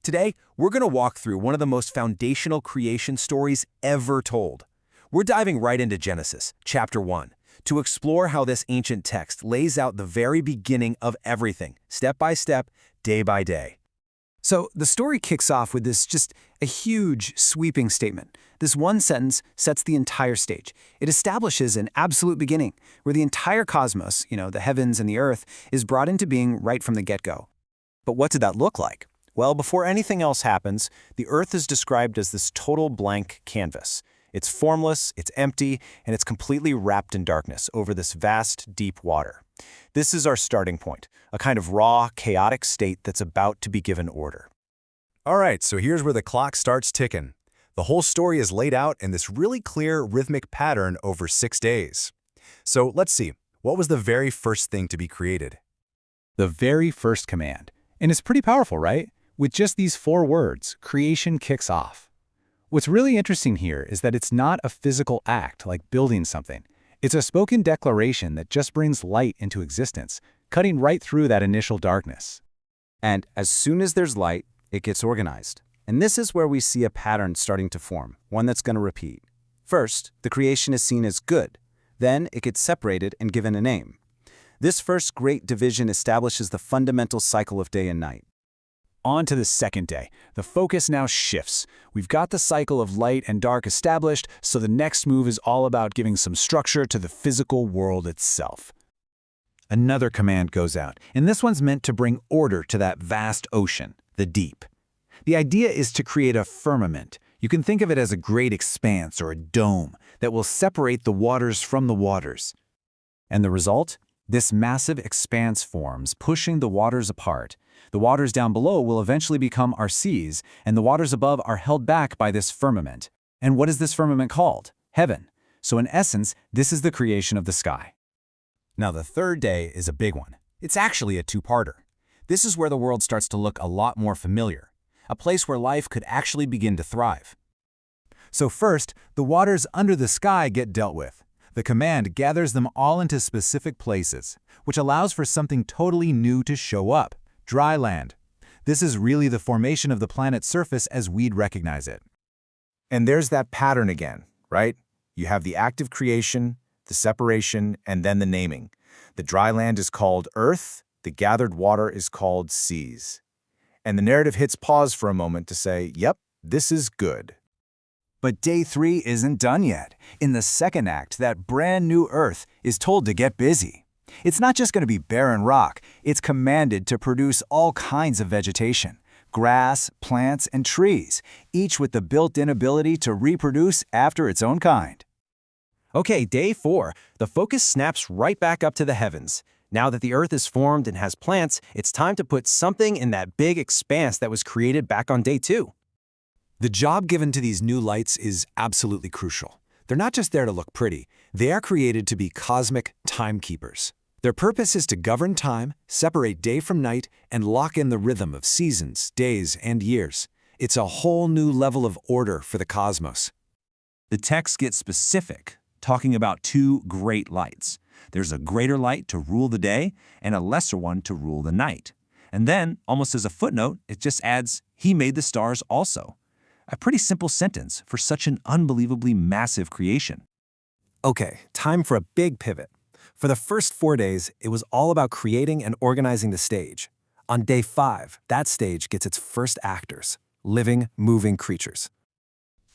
Today, we're going to walk through one of the most foundational creation stories ever told. We're diving right into Genesis, chapter 1, to explore how this ancient text lays out the very beginning of everything, step by step, day by day. So the story kicks off with just a huge, sweeping statement. This one sentence sets the entire stage. It establishes an absolute beginning, where the entire cosmos, the heavens and the earth, is brought into being right from the get-go. But what did that look like? Well, before anything else happens, the Earth is described as this total blank canvas. It's formless, it's empty, and it's completely wrapped in darkness over this vast, deep water. This is our starting point, a kind of raw, chaotic state that's about to be given order. All right, so here's where the clock starts ticking. The whole story is laid out in this really clear rhythmic pattern over 6 days. So let's see, what was the very first thing to be created? The very first command. And it's pretty powerful, right? With just these 4 words, creation kicks off. What's really interesting here is that it's not a physical act like building something. It's a spoken declaration that just brings light into existence, cutting right through that initial darkness. And as soon as there's light, it gets organized. And this is where we see a pattern starting to form, one that's going to repeat. First, the creation is seen as good. Then it gets separated and given a name. This first great division establishes the fundamental cycle of day and night. On to the second day. The focus now shifts. We've got the cycle of light and dark established, so the next move is all about giving some structure to the physical world itself. Another command goes out, and this one's meant to bring order to that vast ocean, the deep. The idea is to create a firmament. You can think of it as a great expanse or a dome that will separate the waters from the waters. And the result? This massive expanse forms, pushing the waters apart. The waters down below will eventually become our seas, and the waters above are held back by this firmament. And what is this firmament called? Heaven. So in essence, this is the creation of the sky. Now the third day is a big one. It's actually a two-parter. This is where the world starts to look a lot more familiar, a place where life could actually begin to thrive. So first, the waters under the sky get dealt with. The command gathers them all into specific places, which allows for something totally new to show up: dry land. This is really the formation of the planet's surface as we'd recognize it. And there's that pattern again, right? You have the active creation, the separation, and then the naming. The dry land is called earth, the gathered water is called seas. And the narrative hits pause for a moment to say, yep, this is good. But day 3 isn't done yet. In the second act, that brand new Earth is told to get busy. It's not just going to be barren rock. It's commanded to produce all kinds of vegetation: grass, plants, and trees, each with the built-in ability to reproduce after its own kind. Okay, day 4, the focus snaps right back up to the heavens. Now that the earth is formed and has plants, it's time to put something in that big expanse that was created back on day 2. The job given to these new lights is absolutely crucial. They're not just there to look pretty. They are created to be cosmic timekeepers. Their purpose is to govern time, separate day from night, and lock in the rhythm of seasons, days, and years. It's a whole new level of order for the cosmos. The text gets specific, talking about 2 great lights. There's a greater light to rule the day and a lesser one to rule the night. And then, almost as a footnote, it just adds, "He made the stars also." A pretty simple sentence for such an unbelievably massive creation. Okay, time for a big pivot. For the first 4 days, it was all about creating and organizing the stage. On day 5, that stage gets its first actors: living, moving creatures.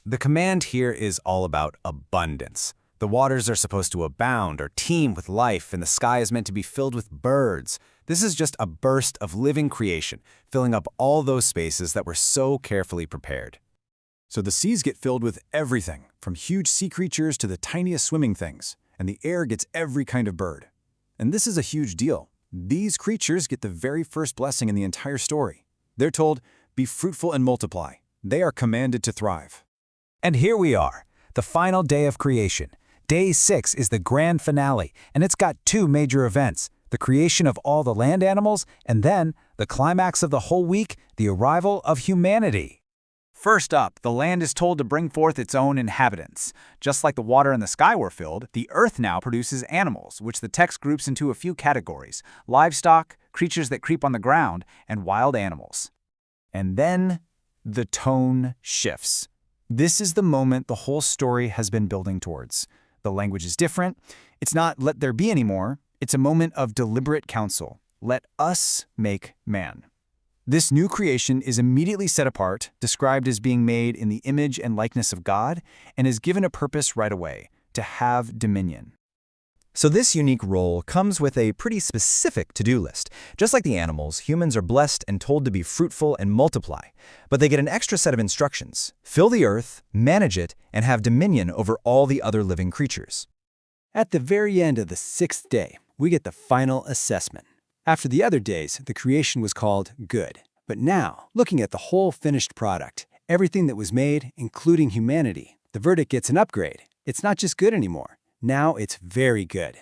The command here is all about abundance. The waters are supposed to abound or teem with life, and the sky is meant to be filled with birds. This is just a burst of living creation, filling up all those spaces that were so carefully prepared. So the seas get filled with everything, from huge sea creatures to the tiniest swimming things, and the air gets every kind of bird. And this is a huge deal. These creatures get the very first blessing in the entire story. They're told, "Be fruitful and multiply." They are commanded to thrive. And here we are, the final day of creation. Day 6 is the grand finale, and it's got 2 major events: the creation of all the land animals, and then, the climax of the whole week, the arrival of humanity. First up, the land is told to bring forth its own inhabitants. Just like the water and the sky were filled, the earth now produces animals, which the text groups into a few categories: livestock, creatures that creep on the ground, and wild animals. And then the tone shifts. This is the moment the whole story has been building towards. The language is different. It's not let there be anymore. It's a moment of deliberate counsel. Let us make man. This new creation is immediately set apart, described as being made in the image and likeness of God, and is given a purpose right away, to have dominion. So this unique role comes with a pretty specific to-do list. Just like the animals, humans are blessed and told to be fruitful and multiply. But they get an extra set of instructions: fill the earth, manage it, and have dominion over all the other living creatures. At the very end of the 6th day, we get the final assessment. After the other days, the creation was called good. But now, looking at the whole finished product, everything that was made, including humanity, the verdict gets an upgrade. It's not just good anymore. Now it's very good.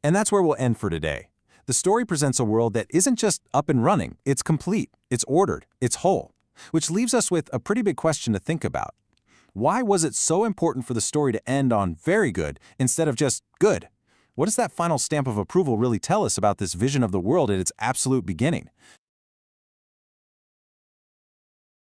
And that's where we'll end for today. The story presents a world that isn't just up and running, it's complete, it's ordered, it's whole. Which leaves us with a pretty big question to think about. Why was it so important for the story to end on very good instead of just good? What does that final stamp of approval really tell us about this vision of the world at its absolute beginning?